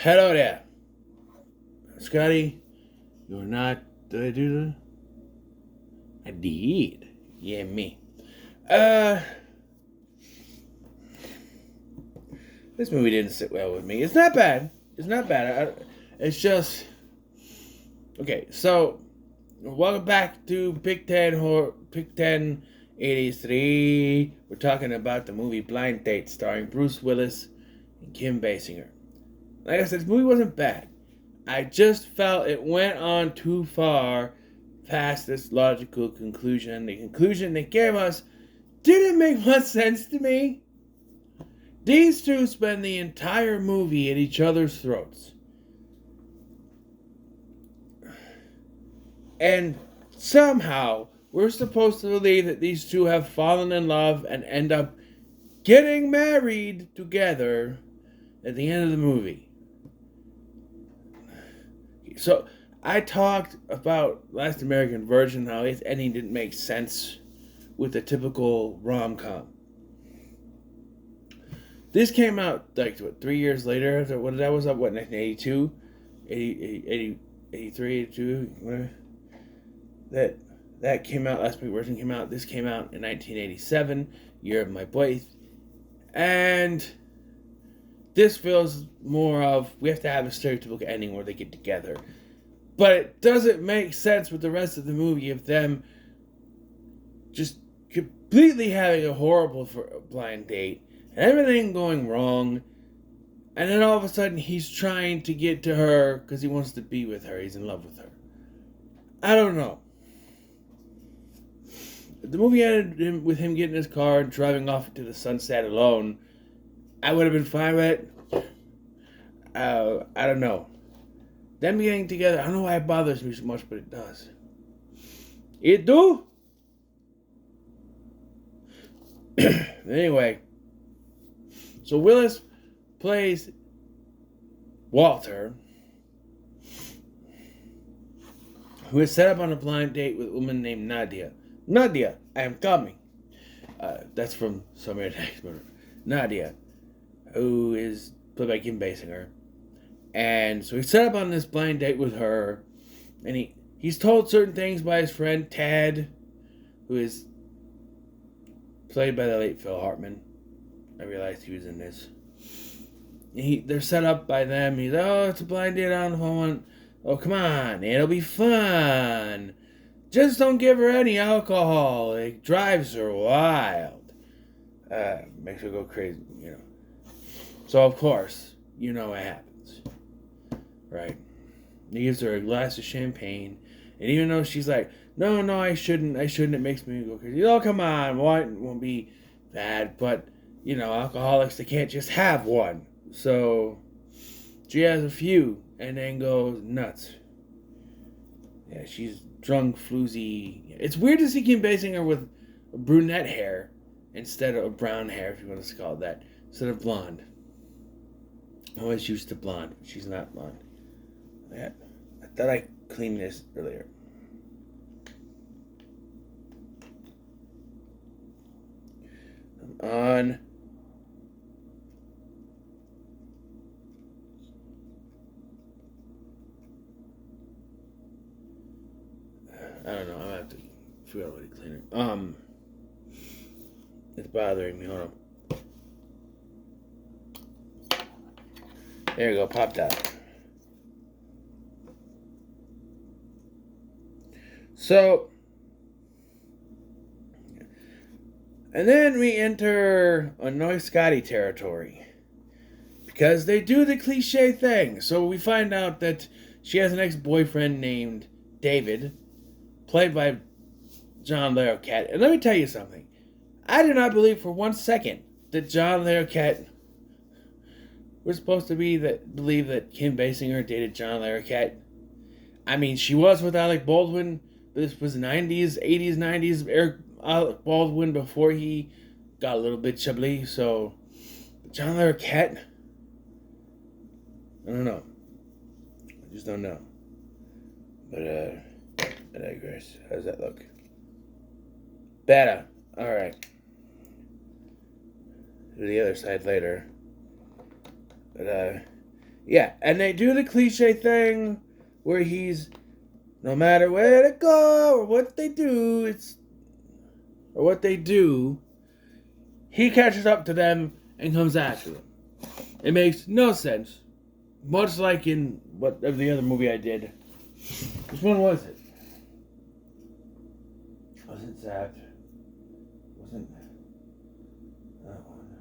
Hello there. Scotty, you're not. Did I do that? I did. Yeah, me. Uh, this movie didn't sit well with me. It's not bad. It's not bad. It's just. Okay, so. Welcome back to Pick 10 83. We're talking about the movie Blind Date starring Bruce Willis and Kim Basinger. Like I said, this movie wasn't bad. I just felt it went on too far past this logical conclusion. The conclusion they gave us didn't make much sense to me. These two spend the entire movie at each other's throats. And somehow, we're supposed to believe that these two have fallen in love and end up getting married together at the end of the movie. So, I talked about Last American Virgin, how its ending didn't make sense with the typical rom-com. This came out, 3 years later? That was up, 1982? 83, 82? That came out, Last American Virgin came out. This came out in 1987, year of my birth. And this feels more of, we have to have a stereotypical ending where they get together. But it doesn't make sense with the rest of the movie of them just completely having a horrible blind date and everything going wrong. And then all of a sudden he's trying to get to her because he wants to be with her. He's in love with her. I don't know. The movie ended with him getting in his car and driving off into the sunset alone. I would have been fine with it. I don't know. Them getting together, I don't know why it bothers me so much, but it does. It do? Anyway. So Willis plays Walter, who is set up on a blind date with a woman named Nadia. Nadia, I am coming. That's from Summer Attacks Murder. Nadia, who is played by Kim Basinger. And so he's set up on this blind date with her. And he's told certain things by his friend Ted, who is played by the late Phil Hartman. I realized he was in this. They're set up by them. He's, it's a blind date. I don't know if I want... Oh, come on. It'll be fun. Just don't give her any alcohol. It drives her wild. Makes her go crazy, So, of course, what happens. Right? He gives her a glass of champagne. And even though she's like, no, I shouldn't. It makes me go crazy. Oh, come on. It won't be bad. But, alcoholics, they can't just have one. So, she has a few and then goes nuts. Yeah, she's drunk, floozy. It's weird to see Kim Basinger with brunette hair instead of brown hair, if you want to call it that, instead of blonde. I'm always used to blonde. She's not blonde. Yeah, I thought I cleaned this earlier. I'm on. I don't know. I'm gonna have to figure out a way to clean it. It's bothering me. Hold on. There you go. Popped out. So, and then we enter Annoy Scotty territory. Because they do the cliche thing. So we find out that she has an ex-boyfriend named David, played by John Larroquette. And let me tell you something. I do not believe for 1 second that John Larroquette was supposed to believe that Kim Basinger dated John Larroquette. I mean, she was with Alec Baldwin. This was 90s, 80s, 90s. Alec Baldwin before he got a little bit chubby. So, John Larroquette, I don't know. I just don't know. But, I digress. How does that look? Better. Alright. Do the other side later. But, Yeah, and they do the cliche thing where he's no matter where they go or what they do, he catches up to them and comes after them. It makes no sense. Much like in what of the other movie I did. Which one was it? Wasn't Zapped? Wasn't that one?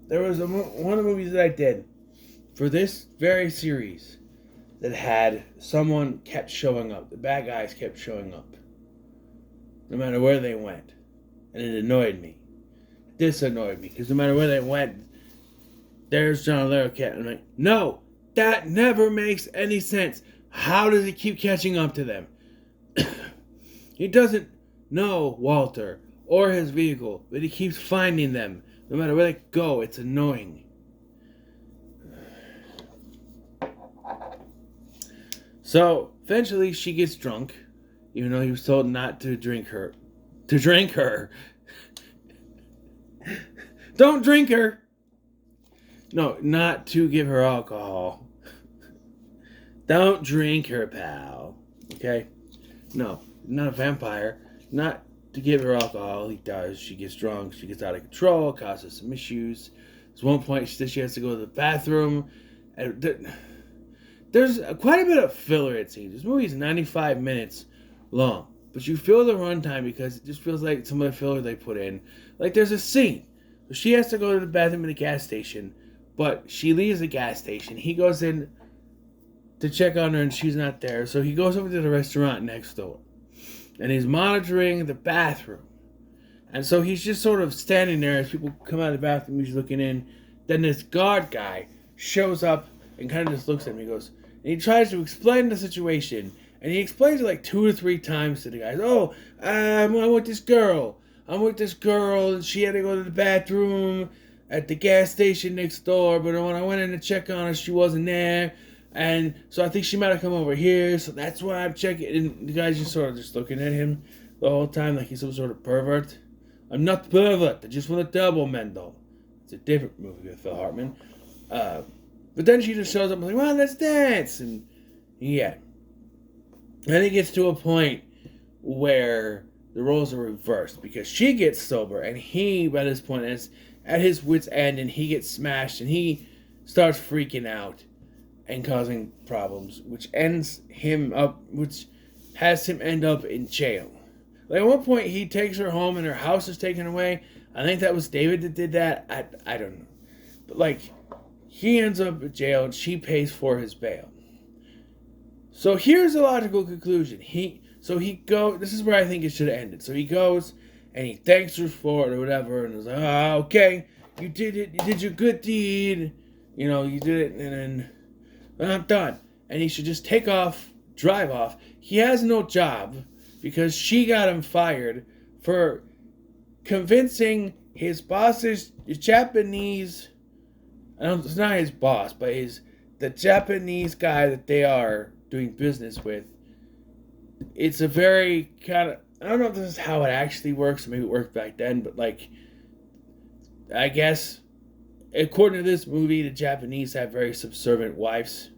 There was one of the movies that I did for this very series that had someone kept showing up. The bad guys kept showing up. No matter where they went. And it annoyed me. This annoyed me. Because no matter where they went, there's John Larroquette. And I'm like, no, that never makes any sense. How does he keep catching up to them? He doesn't know Walter or his vehicle, but he keeps finding them. No matter where they go, it's annoying. So, eventually she gets drunk, even though he was told not to drink her. To drink her. Don't drink her! No, not to give her alcohol. Don't drink her, pal. Okay? No, not a vampire. Not to give her alcohol. He does. She gets drunk. She gets out of control. Causes some issues. There's one point she has to go to the bathroom. And there's quite a bit of filler, it seems. This movie is 95 minutes long. But you feel the runtime because it just feels like some of the filler they put in. Like there's a scene. She has to go to the bathroom at a gas station. But she leaves the gas station. He goes in to check on her and she's not there. So he goes over to the restaurant next door. And he's monitoring the bathroom. And so he's just sort of standing there as people come out of the bathroom. He's looking in. Then this guard guy shows up and kind of just looks at me and goes, and he tries to explain the situation. And he explains it like 2 or 3 times to the guys. Oh, I'm with this girl. And she had to go to the bathroom at the gas station next door. But when I went in to check on her, she wasn't there. And so I think she might have come over here. So that's why I'm checking. And the guy's just sort of just looking at him the whole time like he's some sort of pervert. I'm not the pervert. I just want to double Mendel. It's a different movie with Phil Hartman. But then she just shows up and like, well, let's dance. And yeah. Then it gets to a point where the roles are reversed because she gets sober and he, by this point, is at his wit's end and he gets smashed and he starts freaking out and causing problems, which has him end up in jail. Like at one point, he takes her home and her house is taken away. I think that was David that did that. I don't know, but like he ends up in jail and she pays for his bail. So here's the logical conclusion. This is where I think it should have ended. So he goes and he thanks her for it or whatever, and is like, okay, you did it, you did your good deed, you did it, and then I'm done. And he should just drive off. He has no job because she got him fired for convincing his boss's Japanese, it's not his boss, but the Japanese guy that they are doing business with. It's a very kind of, I don't know if this is how it actually works, maybe it worked back then, but like, I guess, according to this movie, the Japanese have very subservient wives,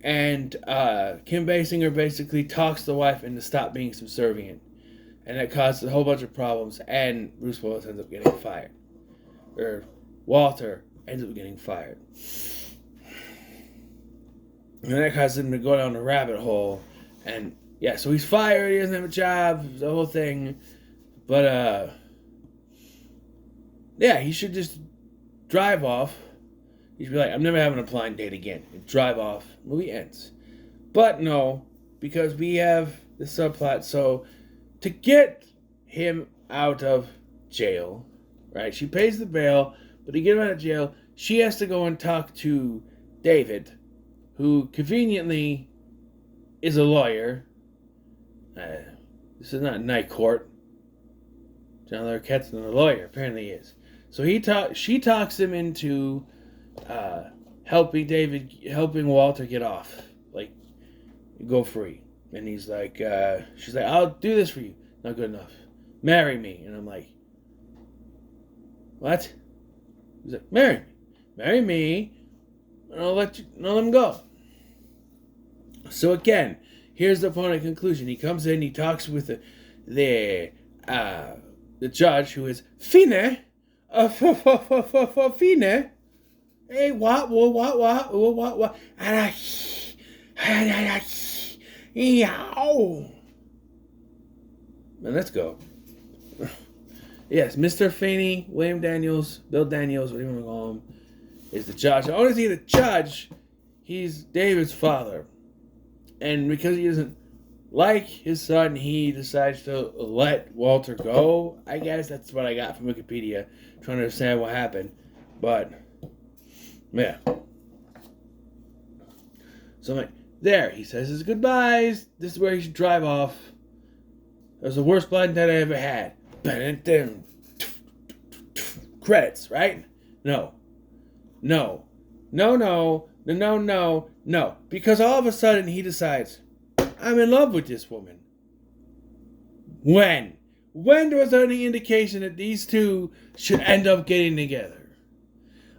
and Kim Basinger basically talks the wife into stop being subservient, and that causes a whole bunch of problems, and Bruce Willis ends up getting fired, or Walter ends up getting fired. And that causes him to go down the rabbit hole. And yeah, so he's fired, he doesn't have a job, the whole thing. But yeah, he should just drive off. He should be like, I'm never having a blind date again. And drive off. Movie ends. But no, because we have the subplot. So to get him out of jail, right? She pays the bail, but to get him out of jail, she has to go and talk to David, who conveniently is a lawyer. This is not night court. John Larroquette's not a lawyer. Apparently he is. So she talks him into helping Walter get off, like go free. And he's like, she's like, I'll do this for you. Not good enough. Marry me. And I'm like, what? He's like, marry me, and I'll let him go. So again, here's the point of conclusion. He comes in, he talks with the judge, who is Fine, Fine. Hey, what, man, let's go. Yes, Mr. Feeney, William Daniels, Bill Daniels, whatever you want to call him, is the judge. I want to see the judge. He's David's father. And because he doesn't like his son, he decides to let Walter go. I guess that's what I got from Wikipedia, trying to understand what happened. But, yeah. So I'm like, there, he says his goodbyes. This is where he should drive off. That was the worst blind date I ever had. Credits, right? No. Because all of a sudden he decides, I'm in love with this woman. When? When was there any indication that these two should end up getting together?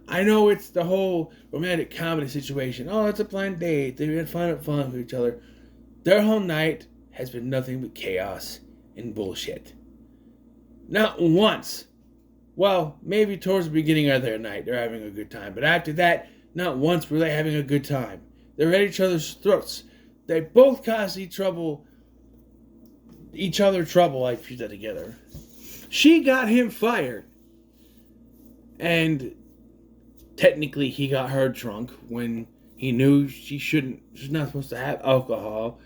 I know it's the whole romantic comedy situation. Oh, it's a blind date. They're going to find out fun with each other. Their whole night has been nothing but chaos and bullshit. Not once. Well, maybe towards the beginning of their night, they're having a good time. But after that, not once were they having a good time. They're at each other's throats. They both cause each other trouble. I put that together. She got him fired. And technically he got her drunk when he knew she's not supposed to have alcohol.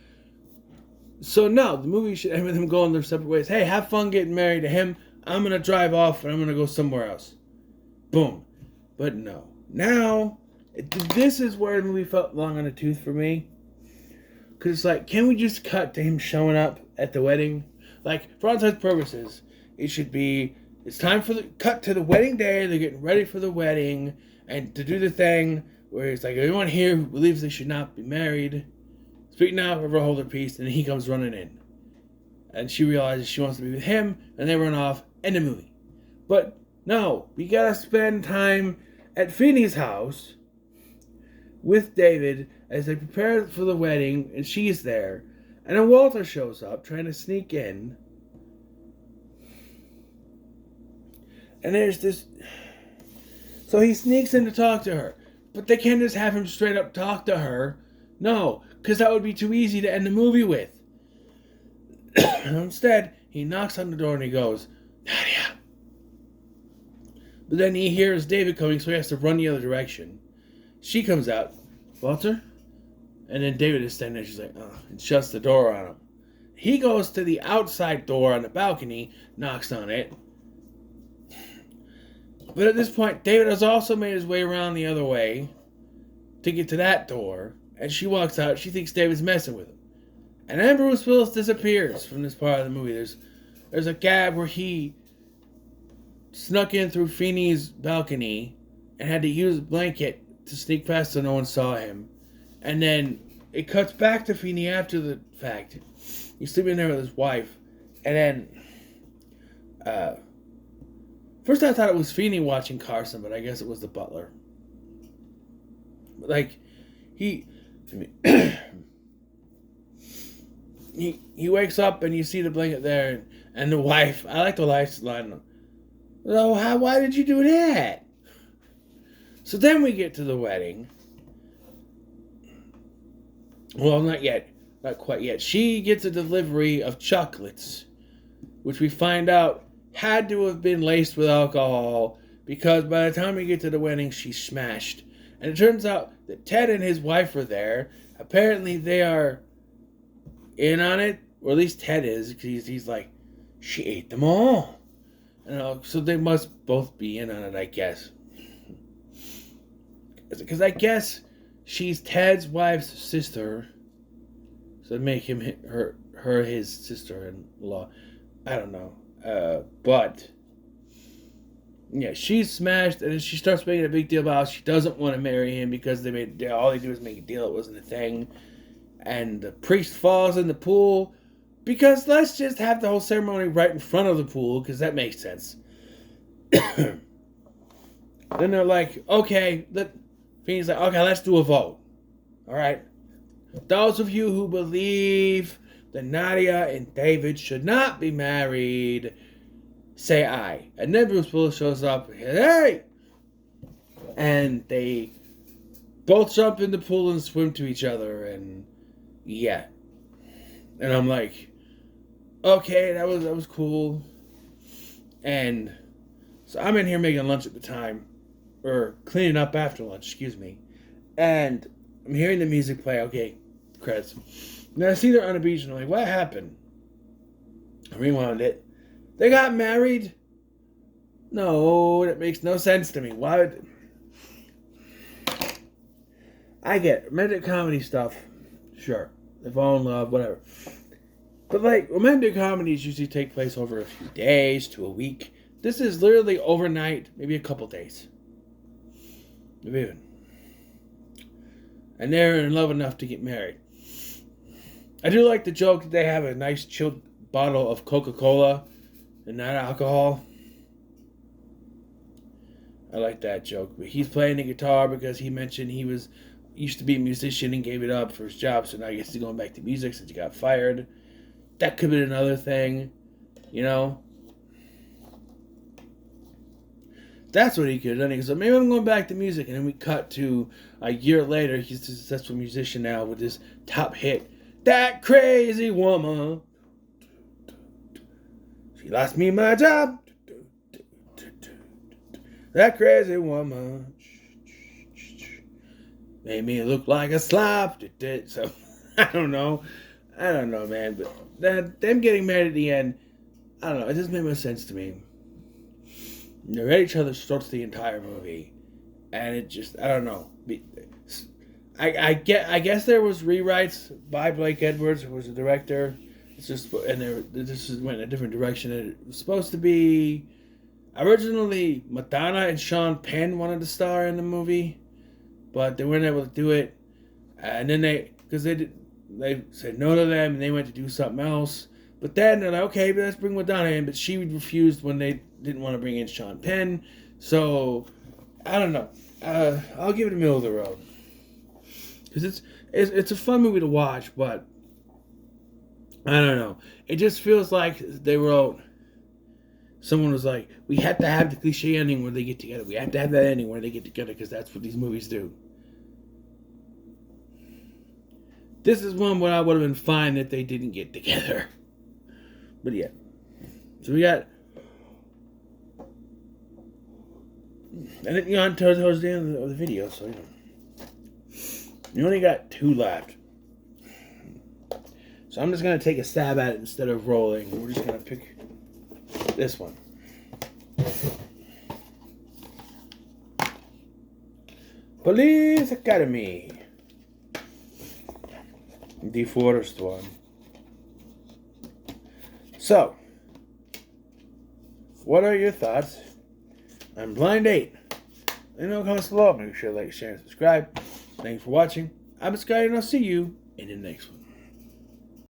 So no, the movie should end with them going their separate ways. Hey, have fun getting married to him. I'm going to drive off and I'm going to go somewhere else. Boom. But no. Now, this is where the movie felt long on the tooth for me. Because it's like, can we just cut to him showing up at the wedding? Like, for all intents and purposes, it should be, it's time for the cut to the wedding day. They're getting ready for the wedding. And to do the thing where it's like, everyone here who believes they should not be married, speak now, ever hold their peace. And he comes running in. And she realizes she wants to be with him. And they run off. End the movie. But no, we gotta spend time at Finney's house with David as they prepare for the wedding, and she's there. And then Walter shows up trying to sneak in. And there's this... So he sneaks in to talk to her. But they can't just have him straight up talk to her. No, because that would be too easy to end the movie with. Instead, he knocks on the door and he goes, Nadia. But then he hears David coming, so he has to run the other direction. She comes out, Walter? And then David is standing there, she's like, oh, and shuts the door on him. He goes to the outside door on the balcony, knocks on it. But at this point, David has also made his way around the other way to get to that door. And she walks out, she thinks David's messing with him. And then Bruce Willis disappears from this part of the movie. There's a gap where he snuck in through Feeney's balcony and had to use a blanket to sneak past so no one saw him. And then it cuts back to Feeney after the fact. He's sleeping there with his wife. And then, first I thought it was Feeney watching Carson, but I guess it was the butler. But like, he wakes up and you see the blanket there, and the wife, I like the wife's line, oh, why did you do that? So then we get to the wedding. Well, not yet. Not quite yet. She gets a delivery of chocolates, which we find out had to have been laced with alcohol, because by the time we get to the wedding, she's smashed. And it turns out that Ted and his wife are there. Apparently they are in on it, or at least Ted is, because he's like, she ate them all. So they must both be in on it, I guess. Because I guess she's Ted's wife's sister, so make him her his sister-in-law. I don't know, but yeah, she's smashed, and she starts making a big deal about how she doesn't want to marry him because all they do is make a deal. It wasn't a thing. And the priest falls in the pool, because let's just have the whole ceremony right in front of the pool, because that makes sense. Then they're like, okay, Phoenix like, okay, let's do a vote. All right. Those of you who believe that Nadia and David should not be married, say aye. And then Bruce Willis shows up, hey! And they both jump in the pool and swim to each other, and yeah. And I'm like, okay, that was cool. And so I'm in here making lunch at the time, or cleaning up after lunch, excuse me. And I'm hearing the music play, okay, credits. And I see they're on the beach, and I'm like, what happened? I rewound it. They got married? No, that makes no sense to me. Why would... I get romantic comedy stuff, sure. They fall in love, whatever. But like, romantic comedies usually take place over a few days to a week. This is literally overnight, maybe a couple days. Maybe even. And they're in love enough to get married. I do like the joke that they have a nice chilled bottle of Coca-Cola and not alcohol. I like that joke. But he's playing the guitar because he mentioned he used to be a musician and gave it up for his job, so now I guess he's going back to music since he got fired. That could be another thing, you know. That's what he could have done. So maybe I'm going back to music, and then we cut to a year later. He's a successful musician now with his top hit, "That Crazy Woman." She lost me my job. That crazy woman made me look like a slob. So I don't know, man. But them getting married at the end, I don't know. It doesn't make much sense to me. They're at each other's throats the entire movie, and it just, I don't know. I guess there was rewrites by Blake Edwards, who was the director. It's just, and this went in a different direction. It was supposed to be originally Madonna and Sean Penn wanted to star in the movie, but they weren't able to do it. And then they said no to them, and they went to do something else. But then they're like, okay, let's bring Madonna in, but she refused when they didn't want to bring in Sean Penn. So I don't know. I'll give it a middle of the road because it's a fun movie to watch, but I don't know. It just feels like they wrote. Someone was like, we have to have the cliche ending where they get together. We have to have that ending where they get together because that's what these movies do. This is one where I would have been fine if they didn't get together. But yeah. So we got... And then, on towards the end of the video, so, you only got 2 left. So I'm just going to take a stab at it instead of rolling. We're just going to pick this one. Police Academy. The first one. So, what are your thoughts on Blind Date? Let me know in the comments below. Make sure to like, share, and subscribe. Thanks for watching. I'm Sky, and I'll see you in the next one.